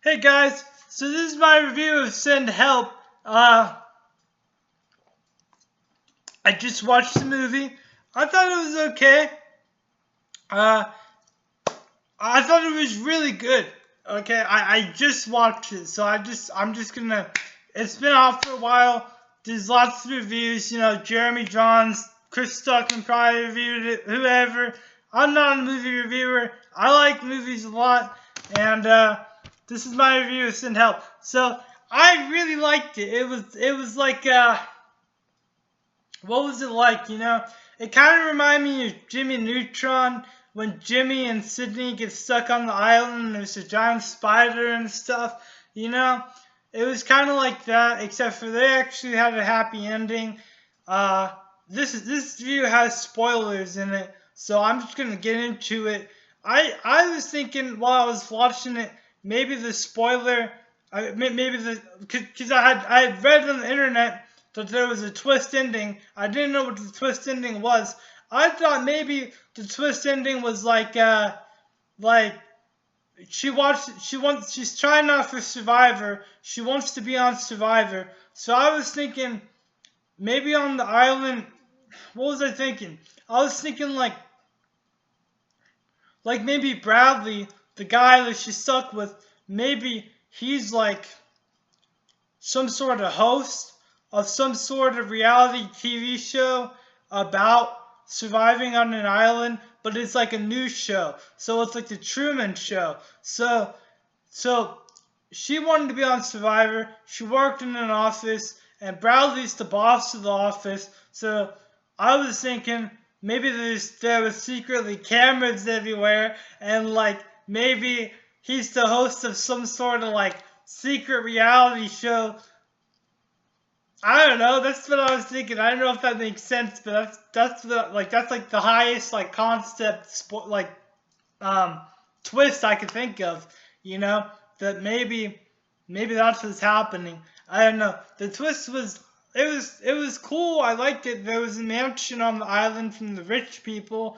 Hey guys, so this is my review of Send Help. Uh, I just watched the movie. I thought it was okay. Uh, I thought it was really good. Okay, I just watched it, so I'm just gonna. It's been out for a while. There's lots of reviews. Jeremy Johns, Chris Stuckman probably reviewed it. Whoever. I'm not a movie reviewer. I like movies a lot, and this is my review of Send Help. So I really liked it. It was like what was it like? It kind of reminded me of Jimmy Neutron when Jimmy and Sydney get stuck on the island and there's a giant spider and stuff. You know, it was kind of like that, except for they actually had a happy ending. Uh, this video has spoilers in it, so I'm just gonna get into it. I was thinking while I was watching it, maybe the spoiler, maybe because I had read on the internet that there was a twist ending. I didn't know what the twist ending was. I thought maybe the twist ending was like she's trying out for Survivor. She wants to be on Survivor. So I was thinking maybe on the island. What was I thinking? I was thinking like maybe Bradley, the guy that she's stuck with, maybe he's like some sort of host of some sort of reality TV show about surviving on an island, but it's like a news show. So it's like the Truman Show. So she wanted to be on Survivor. She worked in an office, and Bradley's the boss of the office. So I was thinking maybe there was secretly cameras everywhere, and like maybe he's the host of some sort of like secret reality show. I don't know. That's what I was thinking. I don't know if that makes sense, but that's like the highest like concept um twist I could think of. That maybe that's what's happening. I don't know. The twist was it was cool. I liked it. There was a mansion on the island from the rich people,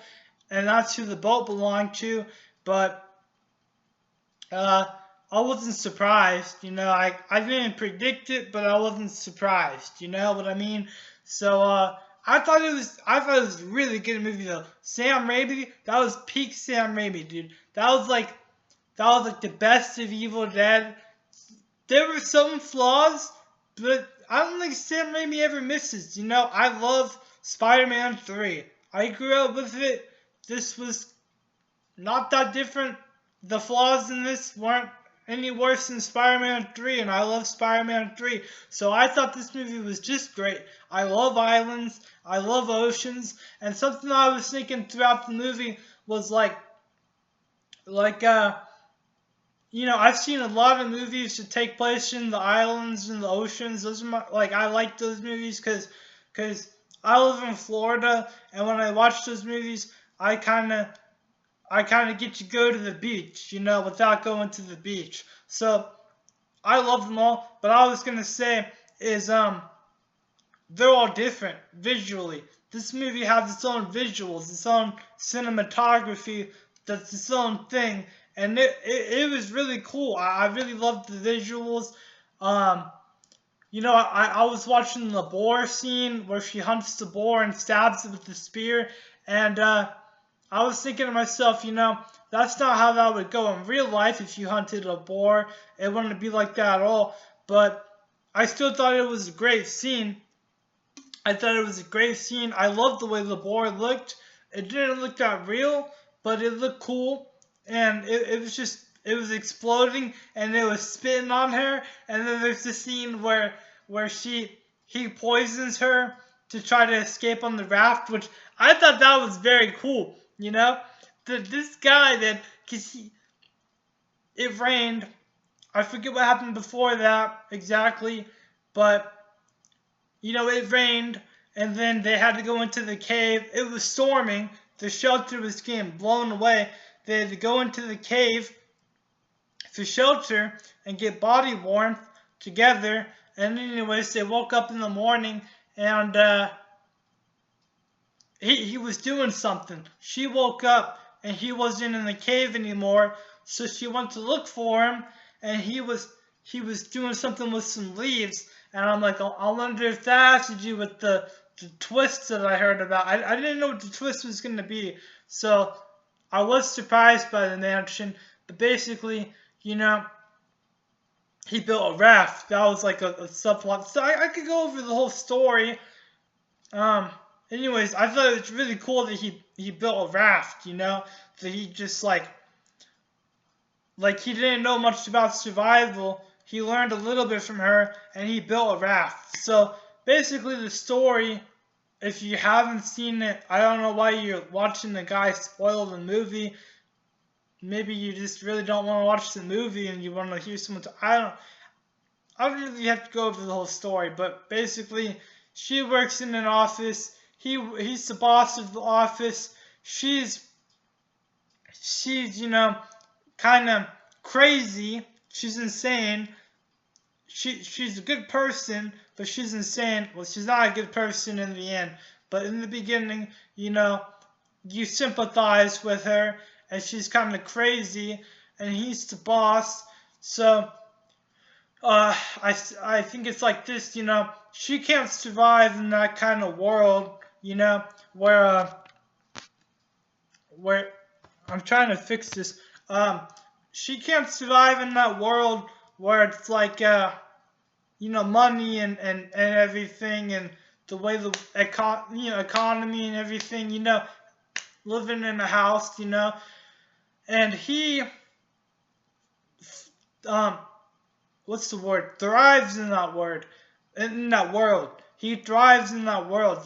and that's who the boat belonged to. But uh, I wasn't surprised. I didn't predict it, but I wasn't surprised. You know what I mean? So I thought it was a really good movie though. Sam Raimi, that was peak Sam Raimi, dude. That was like the best of Evil Dead. There were some flaws, but I don't think Sam Raimi ever misses. I love Spider-Man 3. I grew up with it. This was not that different. The flaws in this weren't any worse than Spider-Man 3, and I love Spider-Man 3. So I thought this movie was just great. I love islands, I love oceans, and something I was thinking throughout the movie was like I've seen a lot of movies that take place in the islands and the oceans. Those are I like those movies because I live in Florida, and when I watch those movies, I kind of get to go to the beach, without going to the beach. So I love them all. But I was gonna say is they're all different visually. This movie has its own visuals, its own cinematography. That's its own thing, and it was really cool. I really loved the visuals. Um, I was watching the boar scene where she hunts the boar and stabs it with the spear, and I was thinking to myself, that's not how that would go in real life if you hunted a boar. It wouldn't be like that at all. But I still thought it was a great scene. I thought it was a great scene. I loved the way the boar looked. It didn't look that real, but it looked cool. And it was exploding and it was spitting on her. And then there's the scene where he poisons her to try to escape on the raft, which I thought that was very cool. This guy because it rained. I forget what happened before that exactly, but it rained, and then they had to go into the cave. It was storming. The shelter was getting blown away. They had to go into the cave for shelter and get body warmth together. And anyways, they woke up in the morning, and he was doing something. She woke up and he wasn't in the cave anymore, so she went to look for him, and he was doing something with some leaves, and I'm like, I wonder if that has to do with the twist that I heard about. I didn't know what the twist was going to be, so I was surprised by the mansion. But basically, you know, he built a raft. That was like a subplot. So I could go over the whole story. Um, Anyways, I thought it was really cool that he built a raft. You know, that he just like he didn't know much about survival. He learned a little bit from her, and he built a raft. So basically, the story, if you haven't seen it, I don't know why you're watching the guy spoil the movie. Maybe you just really don't want to watch the movie and you want to hear someone. I don't really have to go over the whole story, but basically, she works in an office. He's the boss of the office. She's kind of crazy. She's insane. She's a good person, but she's insane. Well, she's not a good person in the end, but in the beginning, you sympathize with her, and she's kind of crazy, and he's the boss. So I think it's like this. She can't survive in that kind of world, where where I'm trying to fix this. She can't survive in that world where it's like money and everything, and the way the economy and everything, living in a house, and he what's the word? Thrives in that world. He thrives in that world,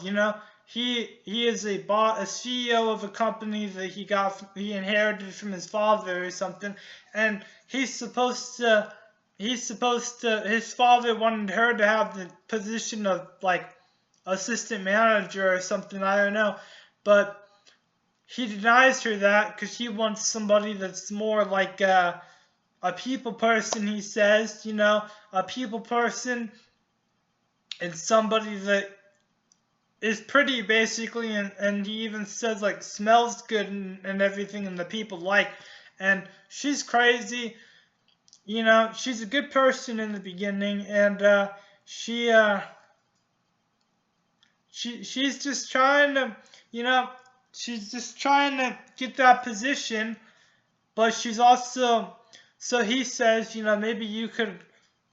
He is a CEO of a company that he inherited from his father or something, and his father wanted her to have the position of like assistant manager or something, I don't know, but he denies her that because he wants somebody that's more like a people person, he says, a people person, and somebody that is pretty basically, and he even says like smells good and everything, and the people like. And she's crazy, she's a good person in the beginning, and she's just trying to, she's just trying to get that position, but she's also, so he says, maybe you could,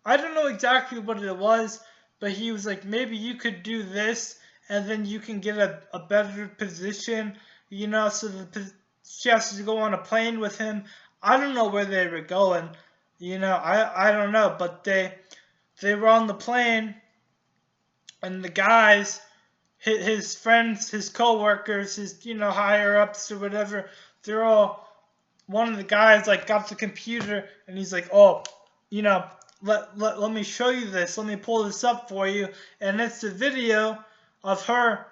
I don't know exactly what it was, but he was like, maybe you could do this, and then you can get a better position, so she has to go on a plane with him. I don't know where they were going, I don't know, but they were on the plane, and the guys, his friends, his co-workers, his, higher ups or whatever, they're all, one of the guys like got the computer, and he's like, oh, let me show you this, let me pull this up for you, and it's a video of her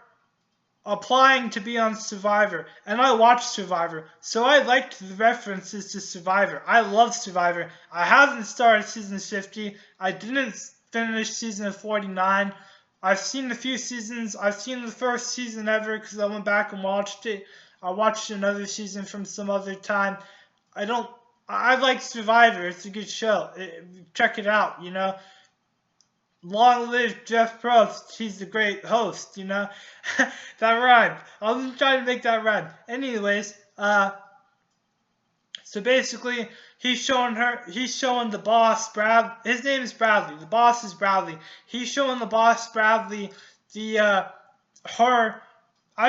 applying to be on Survivor. And I watched Survivor, so I liked the references to Survivor. I love Survivor. I haven't started season 50. I didn't finish season 49. I've seen a few seasons. I've seen the first season ever because I went back and watched it. I watched another season from some other time. I like Survivor. It's a good show. Check it out, Long live Jeff Probst. He's the great host, That rhymed. I was trying to make that rhyme. Anyways, so basically, he's showing the boss, his name is Bradley. The boss is Bradley. He's showing the boss, Bradley, I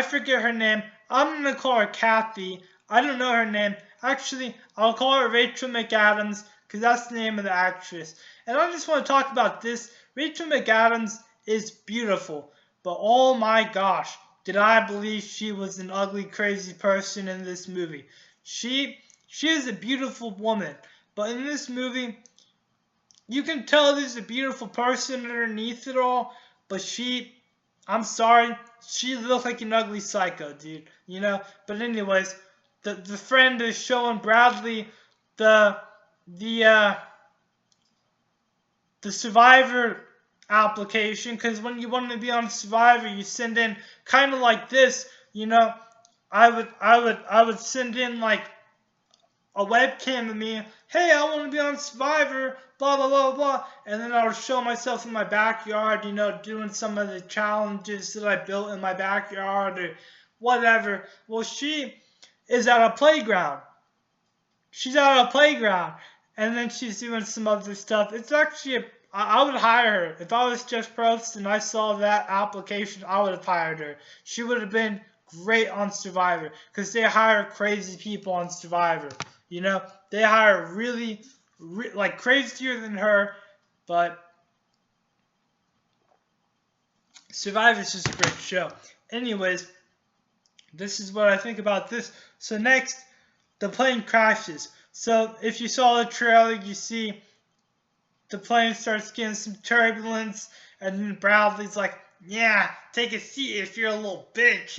forget her name. I'm going to call her Kathy. I don't know her name. Actually, I'll call her Rachel McAdams because that's the name of the actress. And I just want to talk about this. Rachel McAdams is beautiful, but oh my gosh, did I believe she was an ugly, crazy person in this movie. She is a beautiful woman, but in this movie, you can tell there's a beautiful person underneath it all, but I'm sorry, she looked like an ugly psycho, dude, But anyways, the friend is showing Bradley the Survivor application, because when you want to be on Survivor, you send in kind of like this, I would send in like a webcam of me. Hey, I want to be on Survivor, blah, blah, blah, blah. And then I would show myself in my backyard, doing some of the challenges that I built in my backyard or whatever. Well, she is at a playground. She's at a playground. And then she's doing some other stuff. It's actually, I would hire her. If I was Jeff Probst and I saw that application, I would have hired her. She would have been great on Survivor because they hire crazy people on Survivor. They hire really, like crazier than her, but Survivor is just a great show. Anyways, this is what I think about this. So next, the plane crashes. So if you saw the trailer, you see the plane starts getting some turbulence, and then Bradley's like, yeah, take a seat if you're a little bitch,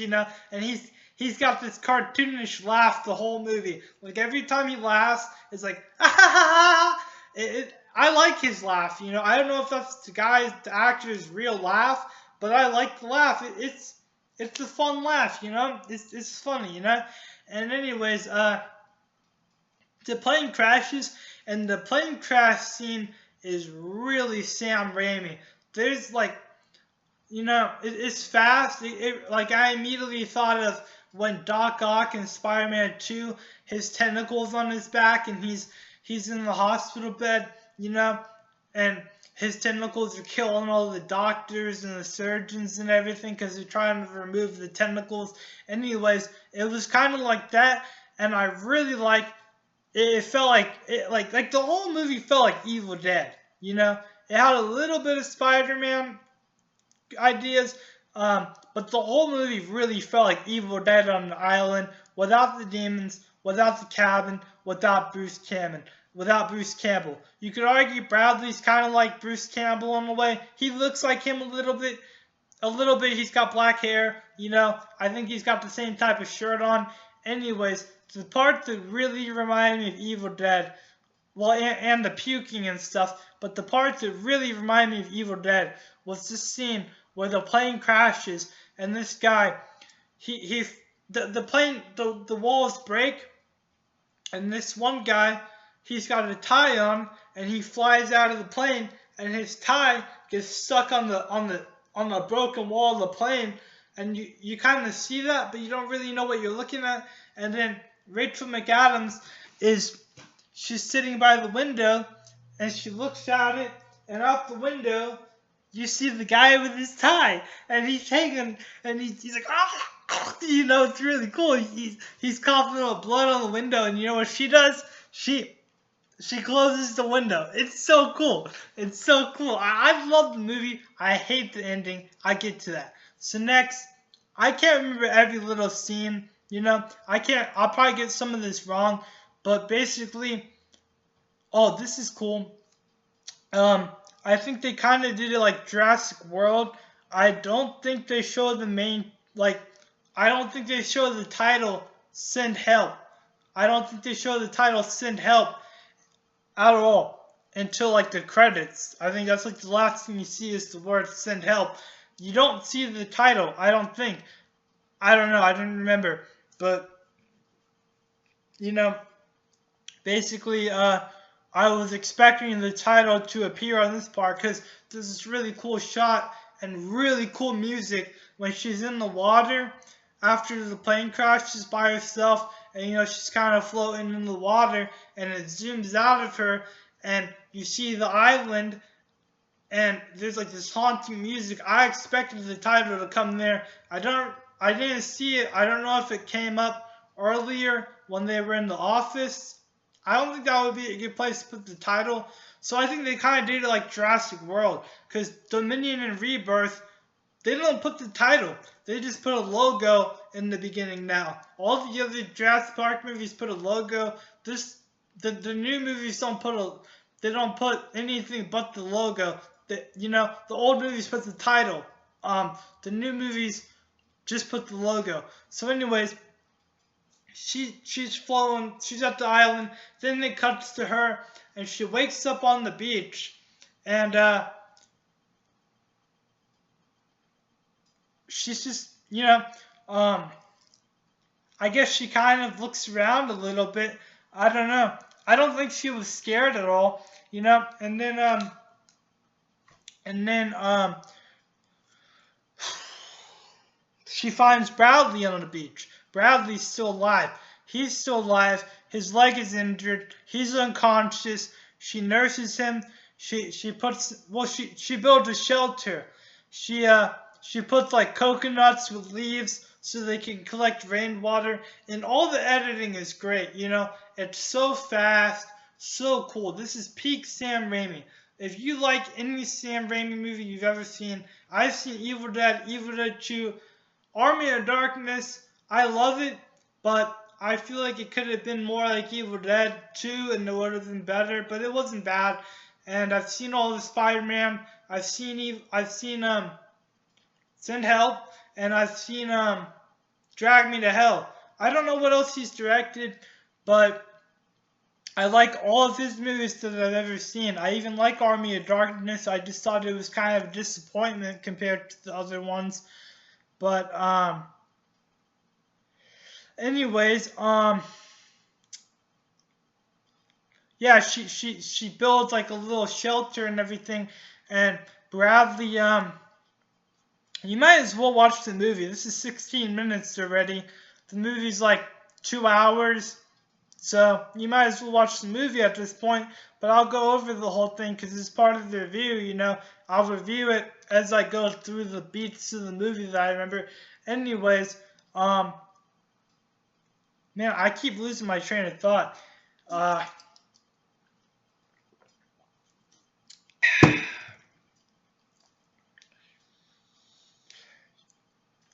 and he's got this cartoonish laugh the whole movie. Like every time he laughs, it's like, ah, ha, ha, ha. I like his laugh, I don't know if that's the actor's real laugh, but I like the laugh. It's a fun laugh, it's funny, and anyways, the plane crashes, and the plane crash scene is really Sam Raimi. There's like, it's fast. Like I immediately thought of when Doc Ock in Spider-Man 2, his tentacles on his back, and he's in the hospital bed, and his tentacles are killing all the doctors and the surgeons and everything because they're trying to remove the tentacles. Anyways, it was kind of like that, and I really like. It felt like the whole movie felt like Evil Dead. It had a little bit of Spider-Man ideas, but the whole movie really felt like Evil Dead on an island without the demons, without the cabin, without Bruce Campbell. You could argue Bradley's kind of like Bruce Campbell in a way. He looks like him a little bit. He's got black hair. I think he's got the same type of shirt on. Anyways, the part that really reminded me of Evil Dead, well, and the puking and stuff, but the part that really reminded me of Evil Dead was this scene where the plane crashes and this guy, the walls break, and this one guy, he's got a tie on, and he flies out of the plane, and his tie gets stuck on the broken wall of the plane, and you kind of see that, but you don't really know what you're looking at. And then Rachel McAdams she's sitting by the window, and she looks at it, and out the window, you see the guy with his tie, and he's hanging, and he's like, ah, it's really cool. He's coughing up blood on the window, and you know what she does? She closes the window. It's so cool. It's so cool. I love the movie. I hate the ending. I get to that. So next, I can't remember every little scene. I'll probably get some of this wrong, but basically, oh, this is cool. I think they kind of did it like Jurassic World. I don't think they show I don't think they show the title Send Help. I don't think they show the title Send Help at all until like the credits. I think that's like the last thing you see is the word Send Help. You don't see the title, I don't think. I don't know, I don't remember. But, basically, I was expecting the title to appear on this part because there's this really cool shot and really cool music when she's in the water after the plane crashes by herself, and she's kind of floating in the water, and it zooms out of her, and you see the island, and there's like this haunting music. I expected the title to come there. I didn't see it. I don't know if it came up earlier when they were in the office. I don't think that would be a good place to put the title. So I think they kind of did it like Jurassic World. Because Dominion and Rebirth, they don't put the title. They just put a logo in the beginning now. All the other Jurassic Park movies put a logo. The new movies don't put anything but the logo. The old movies put the title. The new movies just put the logo. So anyways, she's flown, she's at the island, then it cuts to her, and she wakes up on the beach, and she's just, I guess she kind of looks around a little bit, I don't know. I don't think she was scared at all, you know. And then she finds Bradley on the beach. Bradley's still alive. He's still alive. His leg is injured. He's unconscious. She nurses him. She builds a shelter. She puts like coconuts with leaves so they can collect rainwater. And all the editing is great. You know, it's so fast, so cool. This is peak Sam Raimi. If you like any Sam Raimi movie you've ever seen, I've seen Evil Dead, Evil Dead 2, Army of Darkness. I love it, but I feel like it could have been more like Evil Dead 2 and it would have been better, but it wasn't bad. And I've seen all the Spider-Man. I've seen Send Help, and I've seen Drag Me to Hell. I don't know what else he's directed, but I like all of his movies that I've ever seen. I even like Army of Darkness. I just thought it was kind of a disappointment compared to the other ones. But anyways, yeah, she builds like a little shelter and everything, and Bradley, you might as well watch the movie. This is 16 minutes already. The movie's like 2 hours, so you might as well watch the movie at this point. But I'll go over the whole thing because it's part of the review. You know, I'll review it as I go through the beats of the movie that I remember. Anyways, man, I keep losing my train of thought.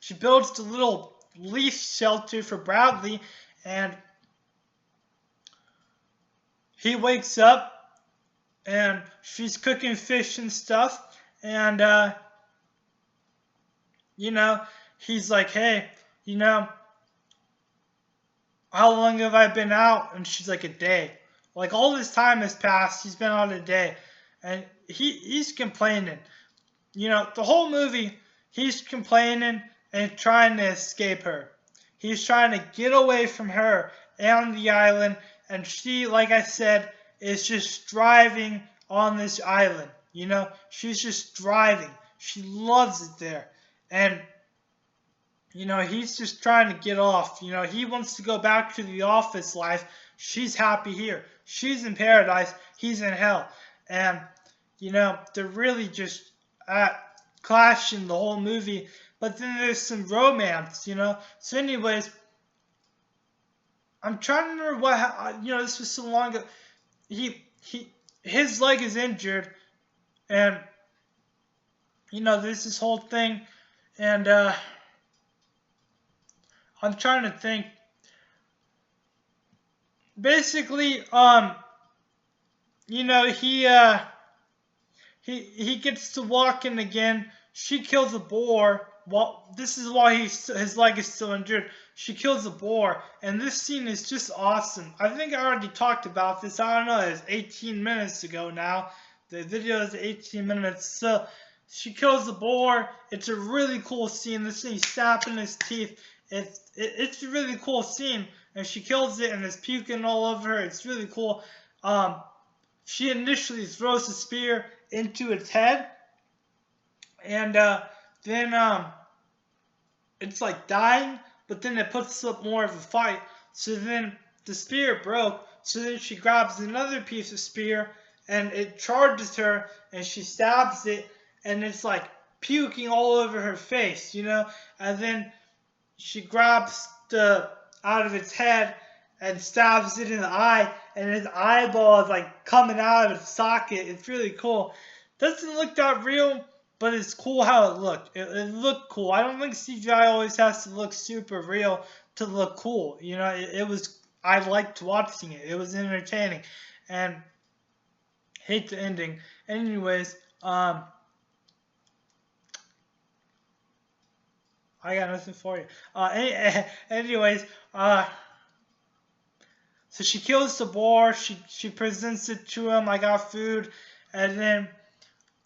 She builds the little leaf shelter for Bradley, and he wakes up, and she's cooking fish and stuff, and you know, he's like, hey, you know, how long have I been out? And she's like, a day. Like, all this time has passed. He's been out a day. And he's complaining. You know, the whole movie, he's complaining and trying to escape her. He's trying to get away from her and the island. And she, like I said, is just driving on this island. You know, she's just driving. She loves it there. And you know, he's just trying to get off. You know, he wants to go back to the office life. She's happy here. She's in paradise. He's in hell. And, you know, they're really just clashing the whole movie. But then there's some romance, you know. So anyways, I'm trying to remember what, you know, this was so long ago. His leg is injured. And, you know, there's this whole thing. And, I'm trying to think. Basically, you know, he gets to walking again. She kills a boar. Well, this is why his leg is still injured. She kills a boar, and this scene is just awesome. I think I already talked about this. I don't know. It's 18 minutes ago now. The video is 18 minutes. So she kills the boar. It's a really cool scene. This thing snapping his teeth. It's a really cool scene, and she kills it, and it's puking all over her. It's really cool. She initially throws the spear into its head, and then it's like dying, but then it puts up more of a fight. So then the spear broke. So then she grabs another piece of spear, and it charges her, and she stabs it, and it's like puking all over her face, you know, and then she grabs the out of its head and stabs it in the eye, and his eyeball is like coming out of its socket. It's really cool. Doesn't look that real, but it's cool how it looked. It looked cool. I don't think CGI always has to look super real to look cool. You know, it was. I liked watching it. It was entertaining, and hate the ending. Anyways, I got nothing for you. Anyways, so she kills the boar. She presents it to him. I got food, and then,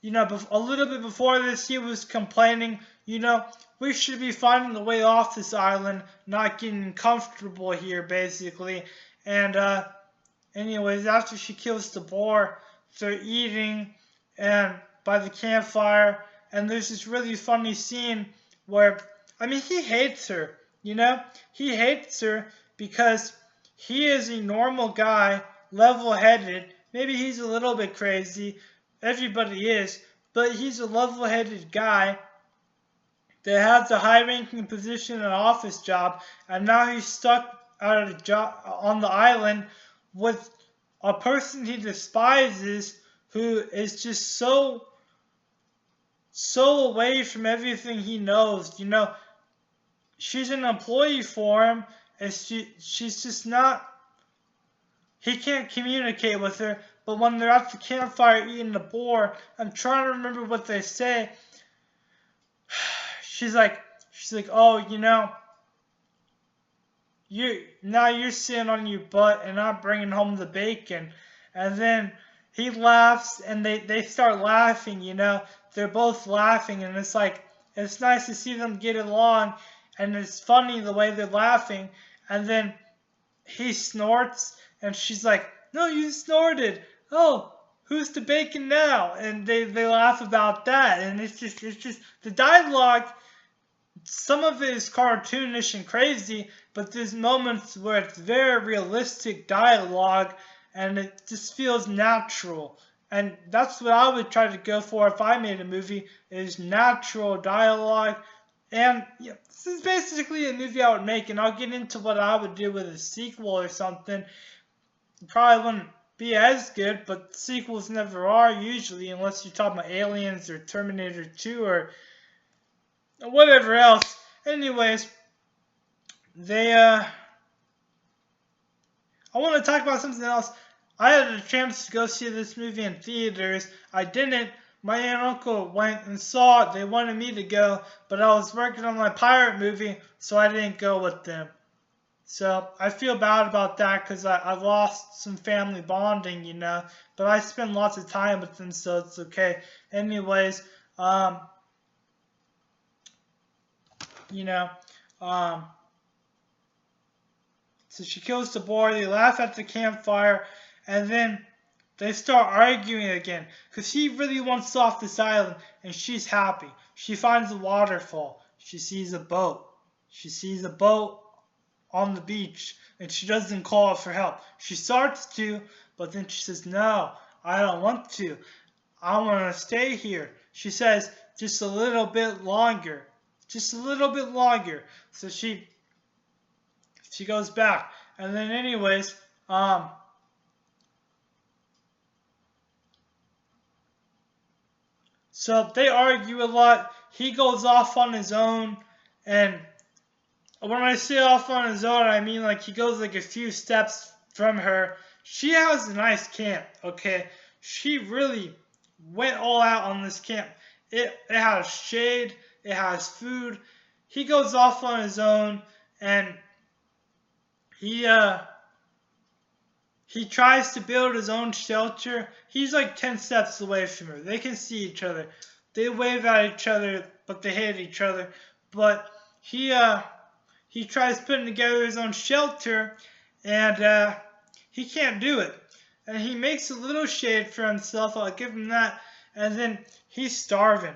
you know, a little bit before this, he was complaining. You know, we should be finding a way off this island, not getting comfortable here, basically. And anyways, after she kills the boar, they're eating and by the campfire, and there's this really funny scene where, I mean, he hates her, you know? He hates her because he is a normal guy, level-headed. Maybe he's a little bit crazy. Everybody is. But he's a level-headed guy that has a high-ranking position in an office job, and now he's stuck out of a job on the island with a person he despises who is just so away from everything he knows. You know, she's an employee for him, and she's just not. He can't communicate with her. But when they're at the campfire eating the boar, I'm trying to remember what they say. She's like, oh, you know, you're sitting on your butt and I'm bringing home the bacon. And then he laughs and they start laughing, you know. They're both laughing and it's like, it's nice to see them get along and it's funny the way they're laughing. And then he snorts and she's like, no, you snorted. Oh, who's the bacon now? And they laugh about that. And it's just the dialogue. Some of it is cartoonish and crazy, but there's moments where it's very realistic dialogue and it just feels natural. And that's what I would try to go for if I made a movie, is natural dialogue. And yeah, this is basically a movie I would make, and I'll get into what I would do with a sequel or something. It probably wouldn't be as good, but sequels never are usually, unless you're talking about Aliens or Terminator 2 or whatever else. Anyways, I want to talk about something else. I had a chance to go see this movie in theaters. I didn't. My aunt and uncle went and saw it. They wanted me to go, but I was working on my pirate movie, so I didn't go with them. So I feel bad about that because I lost some family bonding, you know. But I spend lots of time with them, so it's okay. Anyways, you know, so she kills the boar. They laugh at the campfire, and then they start arguing again because he really wants off this island, and she's happy. She finds a waterfall. She sees a boat. She sees a boat on the beach, and she doesn't call for help. She starts to, but then she says, "No, I don't want to. I want to stay here." She says, "Just a little bit longer." Just a little bit longer. So she goes back. And then anyways, so they argue a lot. He goes off on his own, and when I say off on his own, I mean like he goes like a few steps from her. She has a nice camp, okay? She really went all out on this camp. It has shade. It has food. He goes off on his own, and he tries to build his own shelter. He's like 10 steps away from her. They can see each other. They wave at each other, but they hate each other. But he tries putting together his own shelter, and he can't do it. And he makes a little shade for himself. I'll give him that. And then he's starving.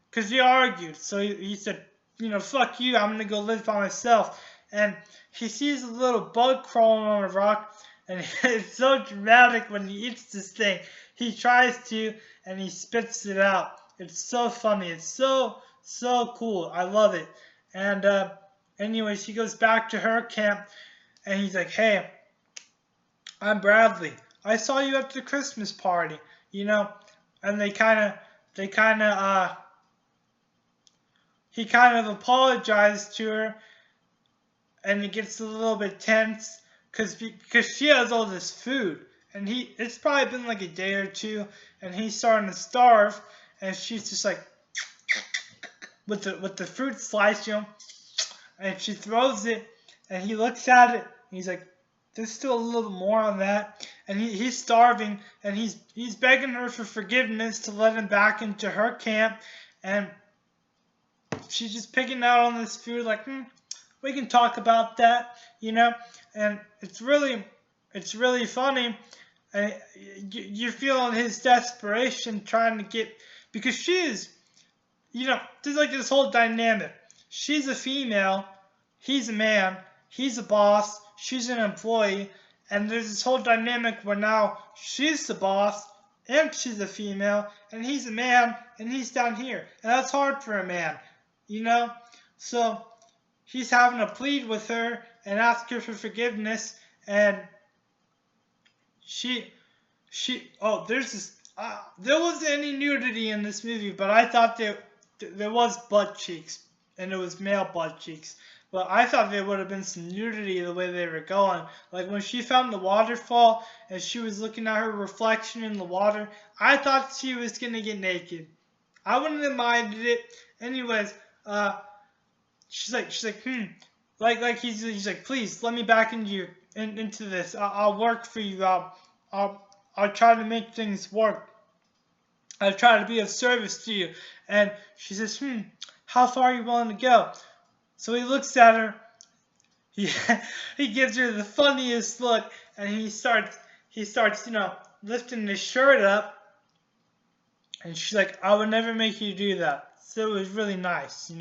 Because he argued. So he said, you know, fuck you, I'm going to go live by myself. And he sees a little bug crawling on a rock. And it's so dramatic when he eats this thing. He tries to, and he spits it out. It's so funny. It's so cool. I love it. And anyways, he goes back to her camp. And he's like, hey, I'm Bradley. I saw you at the Christmas party. You know, and he kind of apologized to her, and it gets a little bit tense because she has all this food, and it's probably been like a day or two, and he's starting to starve, and she's just like with the fruit slice, you know, and she throws it, and he looks at it, and he's like, there's still a little more on that, and he's starving, and he's begging her for forgiveness to let him back into her camp, and she's just picking out on this food like, we can talk about that, you know, and it's really it's really funny. And you're feeling his desperation trying to get, because she is, there's like this whole dynamic. She's a female, he's a man, he's a boss, she's an employee, and there's this whole dynamic where now she's the boss, and she's a female, and he's a man, and he's down here. And that's hard for a man, you know? So he's having to plead with her and ask her for forgiveness, and she, there's this, there wasn't any nudity in this movie, but I thought there was butt cheeks, and it was male butt cheeks. But I thought there would have been some nudity the way they were going. Like when she found the waterfall and she was looking at her reflection in the water, I thought she was gonna get naked. I wouldn't have minded it. Anyways, she's like, like he's like, please let me back into this. I'll work for you. I'll try to make things work. I'll try to be of service to you. And she says, how far are you willing to go? So he looks at her. He gives her the funniest look, and he starts, lifting his shirt up. And she's like, I would never make you do that. So it was really nice,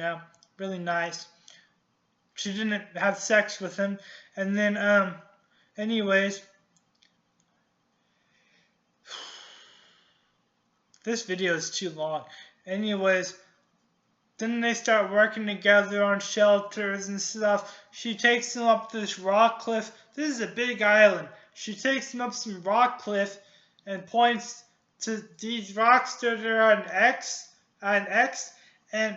really nice. She didn't have sex with him. And then, anyways, this video is too long. Anyways, then they start working together on shelters and stuff. She takes him up this rock cliff. This is a big island. She takes him up some rock cliff and points to these rocks that are an X, and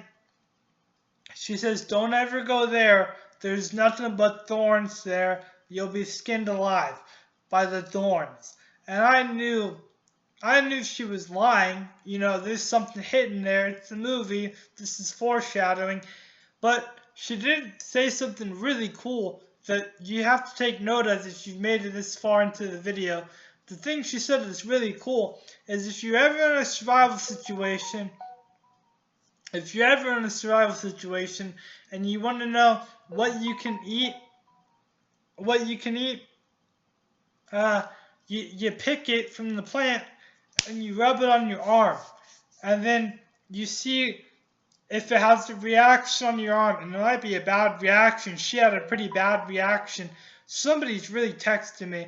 she says, don't ever go there. There's nothing but thorns there. You'll be skinned alive by the thorns. And I knew she was lying. There's something hidden there. It's a movie. This is foreshadowing. But she did say something really cool that you have to take note of if you've made it this far into the video. The thing she said that's really cool is if you're ever in a survival situation, and you want to know what you can eat, you pick it from the plant and you rub it on your arm, and then you see if it has a reaction on your arm, and it might be a bad reaction. She had a pretty bad reaction. Somebody's really texting me.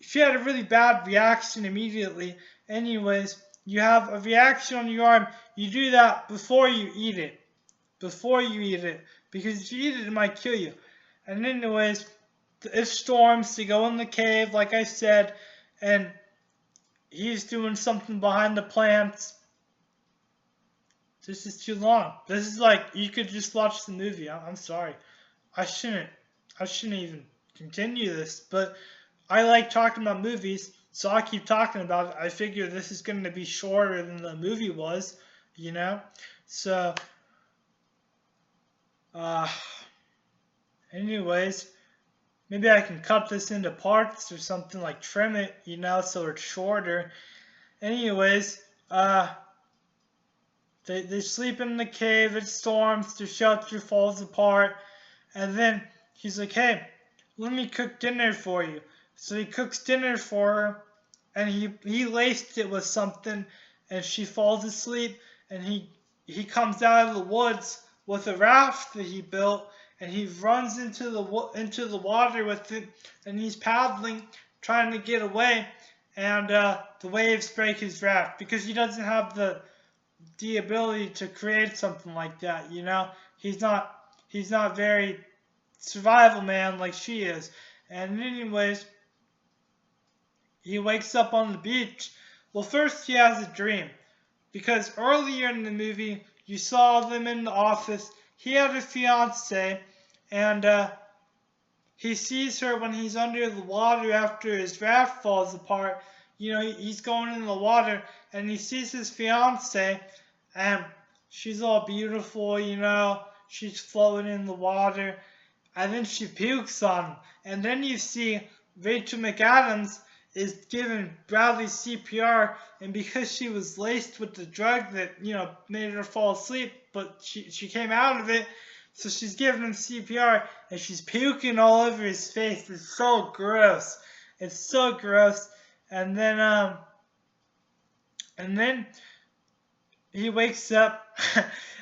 She had a really bad reaction immediately. Anyways, you have a reaction on your arm. You do that before you eat it. Because if you eat it, it might kill you. And anyways, it storms to go in the cave, like I said, and he's doing something behind the plants. This is too long. This is like, you could just watch the movie. I'm sorry. I shouldn't even continue this, but I like talking about movies, so I keep talking about it. I figure this is going to be shorter than the movie was, So, anyways, maybe I can cut this into parts or something, like trim it, so it's shorter. Anyways, they sleep in the cave, it storms, the shelter falls apart, and then he's like, hey, let me cook dinner for you. So he cooks dinner for her, and he laced it with something, and she falls asleep, and he comes out of the woods with a raft that he built, and he runs into the water with it, and he's paddling, trying to get away, and the waves break his raft, because he doesn't have the ability to create something like that, He's not very survival man like she is. And anyways, he wakes up on the beach. Well, first he has a dream, because earlier in the movie you saw them in the office. He had a fiance, and he sees her when he's under the water after his raft falls apart. He's going in the water, and he sees his fiance, and she's all beautiful, she's floating in the water, and then she pukes on him. And then you see Rachel McAdams is giving Bradley CPR, and because she was laced with the drug that, made her fall asleep, but she came out of it, so she's giving him CPR, and she's puking all over his face. It's so gross. It's so gross. And then and then he wakes up,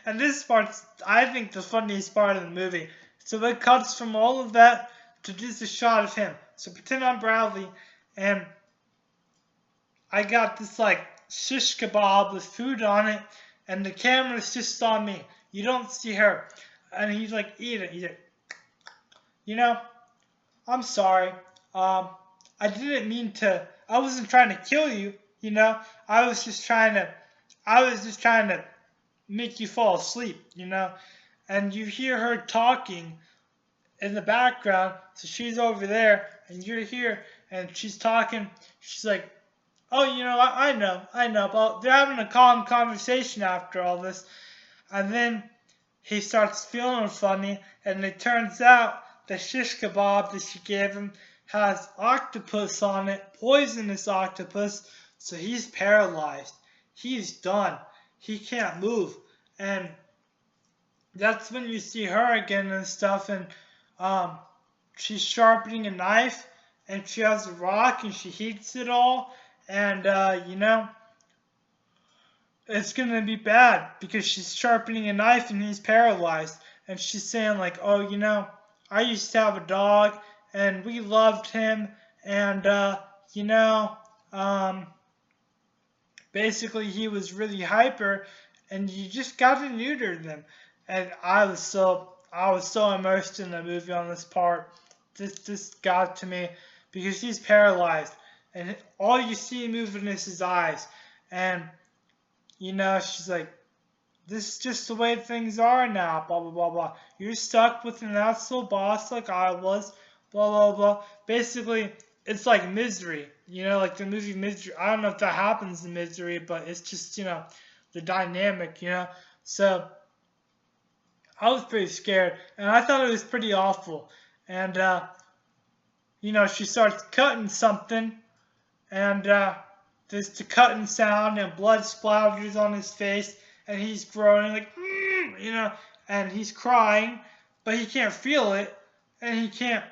and this part's, I think, the funniest part of the movie. So it cuts from all of that to just a shot of him. So pretend I'm Bradley, and I got this like shish kebab with food on it, and the camera's just on me. You don't see her. And he's like, eat it. He's like, you know, I'm sorry. Um, I didn't mean to. I wasn't trying to kill you. You know, I was just trying to. I was just trying to make you fall asleep. You know, and you hear her talking in the background. So she's over there, and you're here, and she's talking. She's like, "Oh, you know, I know." But they're having a calm conversation after all this, and then he starts feeling funny, and it turns out the shish kebab that she gave him has octopus on it, poisonous octopus, so he's paralyzed. He's done. He can't move. And that's when you see her again and stuff, and um, she's sharpening a knife, and she has a rock, and she heats it all, and you know, it's gonna be bad because she's sharpening a knife and he's paralyzed. And she's saying like, oh, you know, I used to have a dog and we loved him, and you know, um, basically he was really hyper, and you just got to neuter them. And I was so immersed in the movie on this part. This got to me because he's paralyzed, and all you see moving is his eyes, and you know, she's like, this is just the way things are now, blah, blah, blah, blah. You're stuck with an asshole boss like I was, blah, blah, blah. Basically, it's like Misery, you know, like the movie Misery. I don't know if that happens in Misery, but it's just, you know, the dynamic, you know. So, I was pretty scared, and I thought it was pretty awful. And, you know, she starts cutting something, and there's the cutting sound, and blood splatters on his face, and he's groaning like, you know, and he's crying, but he can't feel it, and he can't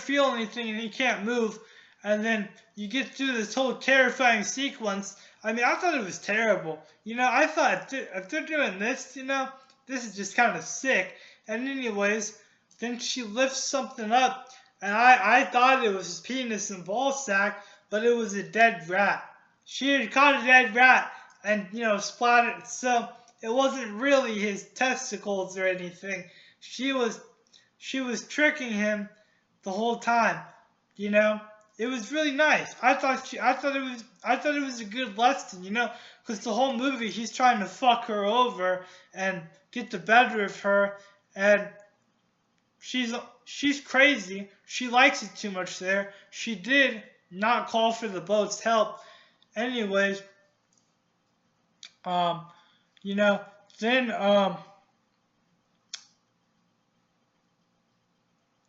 feel anything, and he can't move. And then you get through this whole terrifying sequence. I mean, I thought it was terrible. You know, I thought if they're doing this, you know, this is just kind of sick. And anyways, then she lifts something up, and I thought it was his penis and ball sack, but it was a dead rat. She had caught a dead rat and, you know, splattered. So it wasn't really his testicles or anything. She was tricking him the whole time. You know, it was really nice. I thought it was a good lesson. You know, because the whole movie he's trying to fuck her over and get the better of her, and she's crazy. She likes it too much there. She did not call for the boat's help. Anyways, you know, then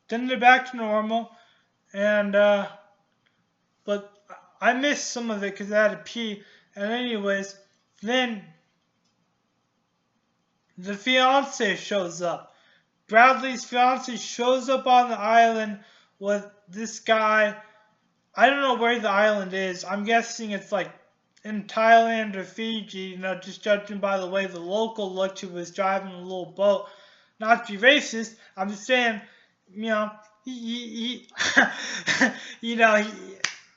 then they're back to normal, and but I missed some of it because I had to pee. And anyways, then the fiance shows up. Bradley's fiance shows up on the island with this guy. I don't know where the island is. I'm guessing it's like in Thailand or Fiji, you know, just judging by the way the local looked who was driving a little boat. Not to be racist, I'm just saying, you know, he you know,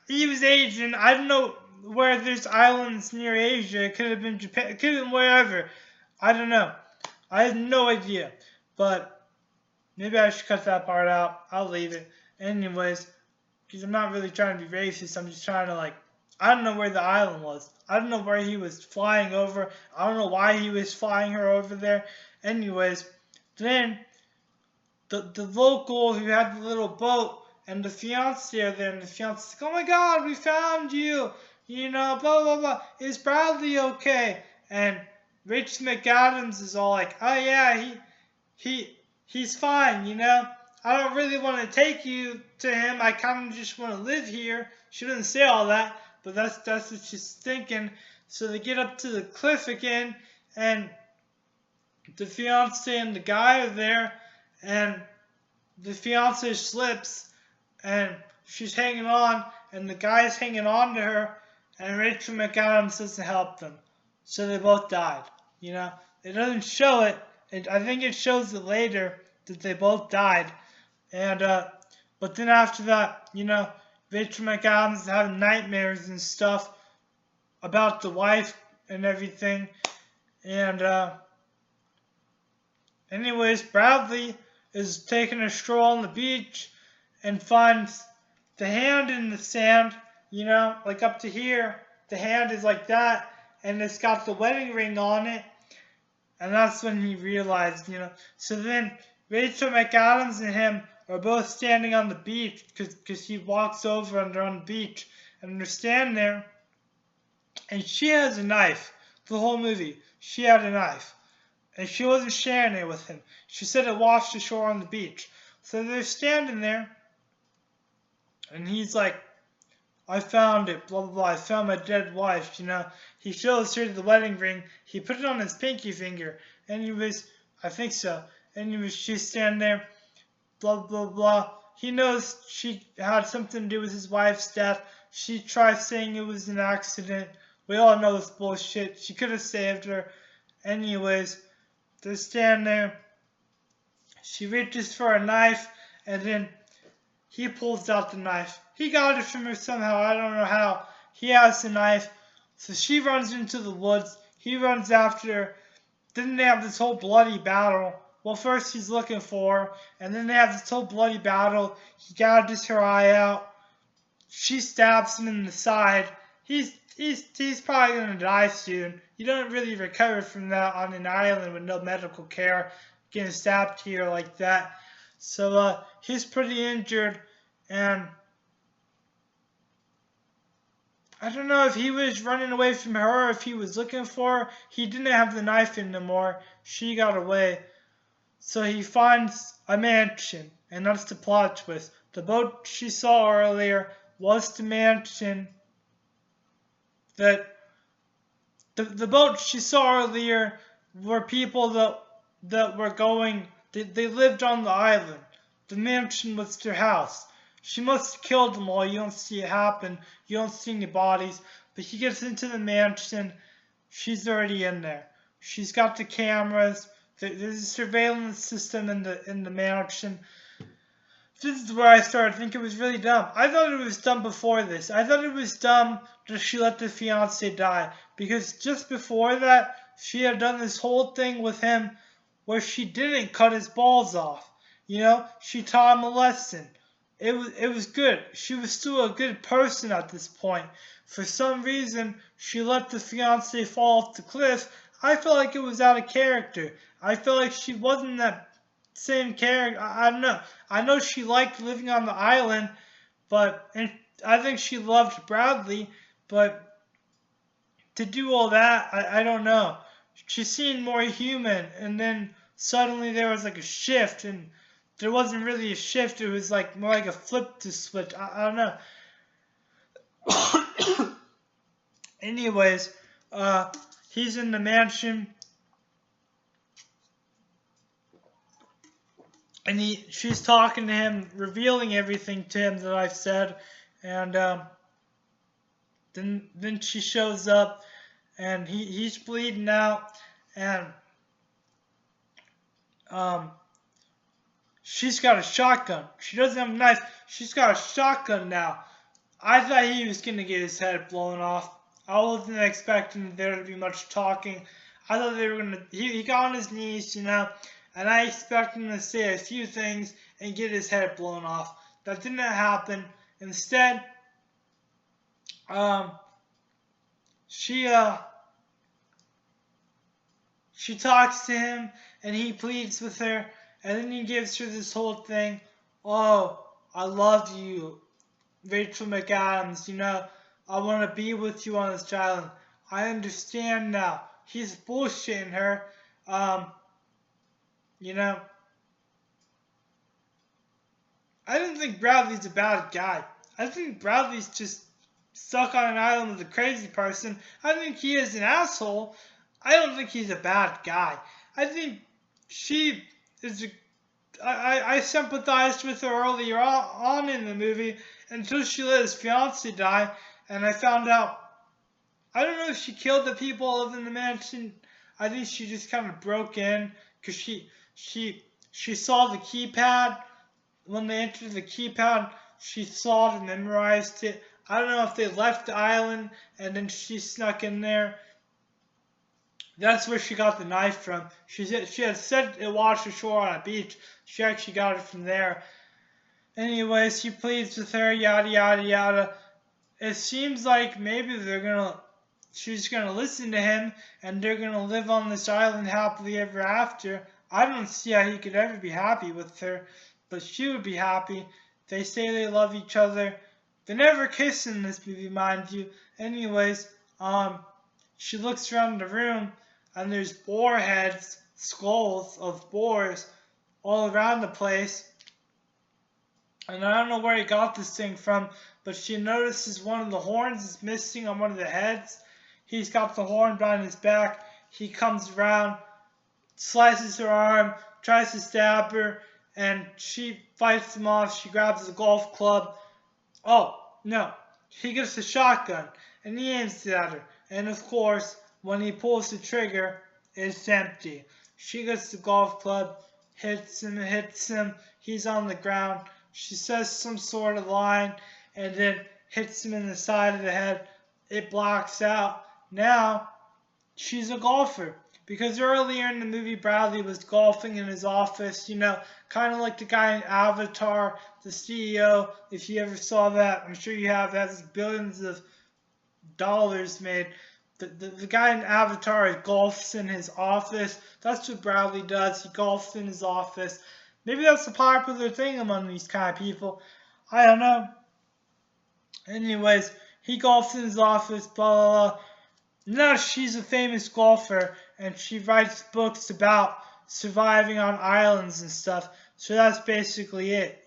he was Asian. I don't know where there's islands near Asia. It could have been Japan. It could have been wherever. I don't know. I have no idea. But maybe I should cut that part out. I'll leave it. Anyways, because I'm not really trying to be racist. I'm just trying to, like, I don't know where the island was. I don't know where he was flying over. I don't know why he was flying her over there. Anyways, then the local who had the little boat and the fiance are there, and the fiance's like, oh my god, we found you. You know, blah, blah, blah. Is Bradley okay? And Rich McAdams is all like, oh yeah, he's fine, you know. I don't really want to take you to him. I kind of just want to live here. She doesn't say all that, but that's what she's thinking. So they get up to the cliff again, and the fiance and the guy are there, and the fiance slips, and she's hanging on, and the guy's hanging on to her, and Rachel McAdams doesn't help them. So they both died. You know, it doesn't show it. I think it shows it later that they both died. And but then after that, you know, Rachel McAdams is having nightmares and stuff about the wife and everything. And anyways, Bradley is taking a stroll on the beach and finds the hand in the sand, you know, like up to here. The hand is like that, and it's got the wedding ring on it. And that's when he realized, you know. So then Rachel McAdams and him are both standing on the beach because he walks over and they're on the beach. And they're standing there, and she has a knife. The whole movie, she had a knife. And she wasn't sharing it with him. She said it washed ashore on the beach. So they're standing there, and he's like, I found it, blah, blah, blah. I found my dead wife, you know. He shows her the wedding ring. He put it on his pinky finger. And he was, I think so. And she's standing there, blah, blah, blah. He knows she had something to do with his wife's death. She tries saying it was an accident. We all know it's bullshit. She could have saved her. Anyways, they're standing there. She reaches for a knife, and then he pulls out the knife. He got it from her somehow. I don't know how. He has the knife. So she runs into the woods. He runs after her. Then they have this whole bloody battle. Well, first he's looking for her, and then they have this whole bloody battle. He gouges her eye out. She stabs him in the side. He's probably going to die soon. You don't really recover from that on an island with no medical care, getting stabbed here like that. So he's pretty injured, and I don't know if he was running away from her or if he was looking for her. He didn't have the knife anymore. She got away. So he finds a mansion, and that's the plot twist. The boat she saw earlier was the mansion that the boat she saw earlier were people that were going. They lived on the island. The mansion was their house. She must have killed them all. You don't see it happen. You don't see any bodies. But he gets into the mansion. She's already in there. She's got the cameras. There's a surveillance system in the mansion. This is where I started thinking it was really dumb. I thought it was dumb before this. I thought it was dumb that she let the fiance die. Because just before that, she had done this whole thing with him where she didn't cut his balls off. You know, she taught him a lesson. It was good. She was still a good person at this point. For some reason, she let the fiance fall off the cliff. I felt like it was out of character. I felt like she wasn't that same character. I don't know. I know she liked living on the island, and I think she loved Bradley, but to do all that, I don't know. She seemed more human, and then suddenly there was like a shift, and there wasn't really a shift. It was like more like a flip to switch. I don't know. Anyways, he's in the mansion, and she's talking to him, revealing everything to him that I've said, and then she shows up, and he's bleeding out, and she's got a shotgun. She doesn't have a knife. She's got a shotgun now. I thought he was going to get his head blown off. I wasn't expecting there to be much talking. I thought they were going to... He got on his knees, you know, and I expected him to say a few things and get his head blown off. That didn't happen. Instead, she talks to him, and he pleads with her, and then he gives her this whole thing. Oh, I love you, Rachel McAdams. You know, I want to be with you on this island. I understand now. He's bullshitting her. You know, I don't think Bradley's a bad guy. I think Bradley's just stuck on an island with a crazy person. I think he is an asshole. I don't think he's a bad guy. I think she is I sympathized with her earlier on in the movie, until she let his fiance die, and I found out, I don't know if she killed the people who live in the mansion. I think she just kind of broke in because she saw the keypad. When they entered the keypad, she saw it and memorized it. I don't know if they left the island and then she snuck in there. That's where she got the knife from. She had said it washed ashore on a beach. She actually got it from there. Anyways, he pleads with her, yada yada yada. It seems like maybe she's gonna listen to him, and they're gonna live on this island happily ever after. I don't see how he could ever be happy with her, but she would be happy. They say they love each other. They never kiss in this movie, mind you. Anyways, she looks around the room, and there's boar heads, skulls of boars, all around the place. And I don't know where he got this thing from, but she notices one of the horns is missing on one of the heads. He's got the horn behind his back. He comes around, slices her arm, tries to stab her, and she fights him off. She grabs a golf club. Oh, no. He gets a shotgun, and he aims it at her. And of course, when he pulls the trigger, it's empty. She gets the golf club, hits him. He's on the ground. She says some sort of line and then hits him in the side of the head. It blacks out. Now, she's a golfer. Because earlier in the movie, Bradley was golfing in his office, kind of like the guy in Avatar, the CEO. If you ever saw that, I'm sure you have. That has billions of dollars made. The guy in Avatar golfs in his office. That's what Bradley does. He golfs in his office. Maybe that's a popular thing among these kind of people. I don't know. Anyways, he golfs in his office, blah, blah, blah. Now she's a famous golfer, and she writes books about surviving on islands and stuff. So that's basically it,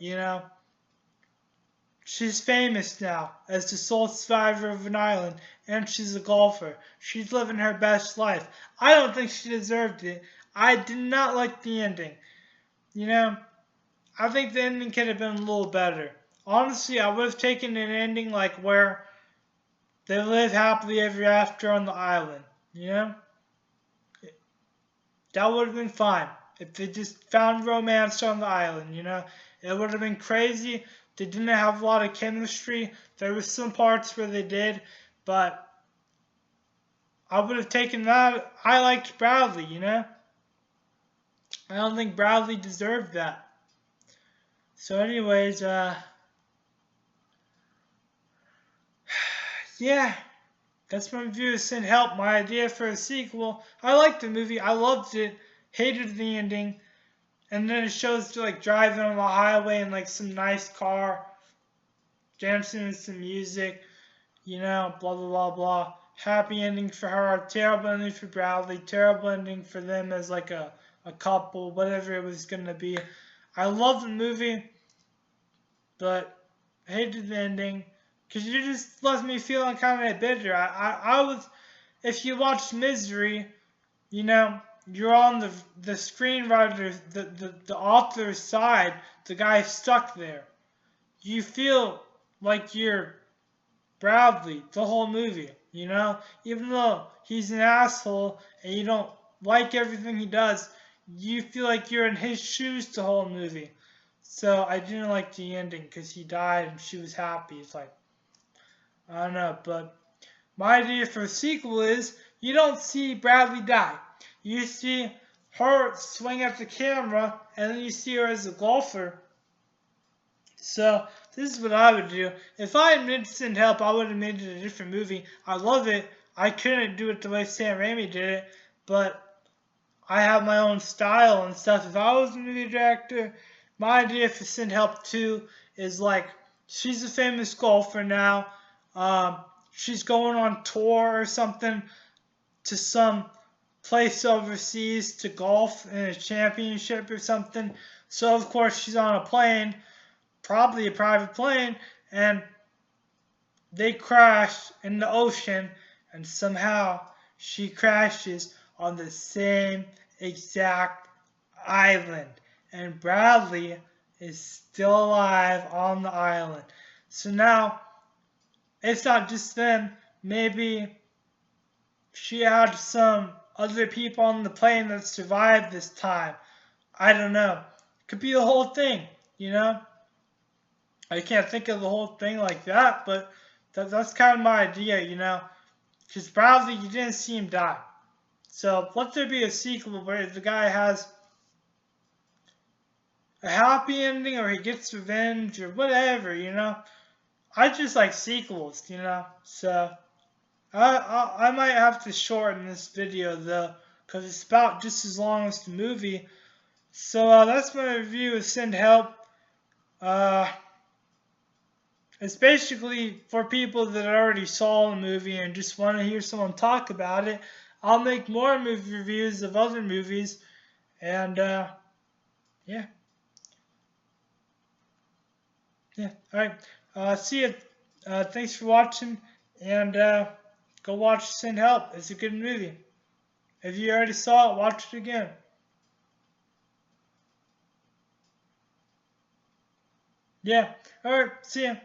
She's famous now as the sole survivor of an island, and she's a golfer. She's living her best life. I don't think she deserved it. I did not like the ending. I think the ending could have been a little better. Honestly, I would have taken an ending like where they live happily ever after on the island. That would have been fine. If they just found romance on the island, It would have been crazy. They didn't have a lot of chemistry. There were some parts where they did, but I would have taken that. I liked Bradley, I don't think Bradley deserved that. So anyways, yeah, that's my review of Send Help, my idea for a sequel. I liked the movie. I loved it. Hated the ending. And then it shows to driving on the highway in some nice car, dancing with some music, blah, blah, blah, blah. Happy ending for her. Terrible ending for Bradley. Terrible ending for them as a couple, whatever it was going to be. I love the movie, but I hated the ending because it just left me feeling kind of bitter. I was, if you watch Misery, you're on the screenwriter, the author's side, the guy stuck there. You feel like you're Bradley the whole movie, even though he's an asshole and you don't like everything he does, you feel like you're in his shoes the whole movie. So I didn't like the ending because he died and she was happy. It's I don't know, but my idea for a sequel is you don't see Bradley die. You see her swing at the camera, and then you see her as a golfer. So this is what I would do. If I had made Send Help, I would have made it a different movie. I love it. I couldn't do it the way Sam Raimi did it, but I have my own style and stuff. If I was a movie director, my idea for Send Help 2 is she's a famous golfer now. She's going on tour or something to some place overseas to golf in a championship or something. So of course she's on a plane, probably a private plane, and they crash in the ocean, and somehow she crashes on the same exact island, and Bradley is still alive on the island. So now it's not just them. Maybe she had some other people on the plane that survived this time. I don't know. Could be the whole thing, you know? I can't think of the whole thing like that, but that's kind of my idea, you know? Because Bradley, you didn't see him die. So let there be a sequel where the guy has a happy ending or he gets revenge or whatever, you know? I just like sequels, you know? So I might have to shorten this video though, because it's about just as long as the movie. So that's my review of Send Help. It's basically for people that already saw the movie and just want to hear someone talk about it. I'll make more movie reviews of other movies, and yeah, yeah. All right, see you. Thanks for watching, and go watch Send Help. It's a good movie. If you already saw it, watch it again. Yeah. All right. See ya.